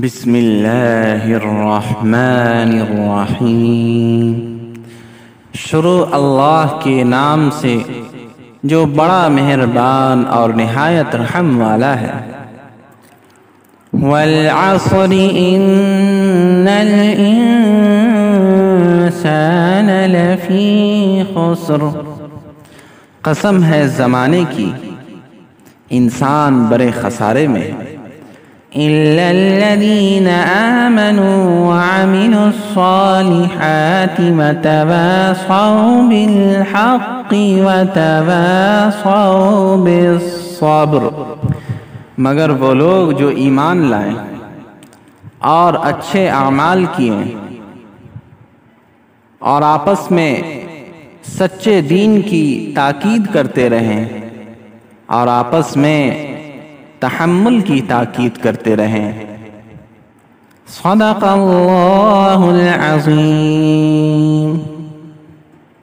بسم اللہ الرحمن الرحیم۔ شروع اللہ کے نام سے جو بڑا مہربان اور نہایت رحم والا ہے۔ والعصر ان الانسان لفی خسر، قسم ہے زمانے کی، انسان بڑے خسارے میں ہے۔ إلا الذين آمنوا وعملوا الصالحات وتواصوا بالحق وتواصوا بالصبر، مگر وہ لوگ جو ایمان لائیں اور اچھے اعمال کیے اور آپس میں سچے دین کی تاکید کرتے رہیں اور آپس میں تحمل کی تاکید کرتے رہیں۔ صدق اللہ العظیم۔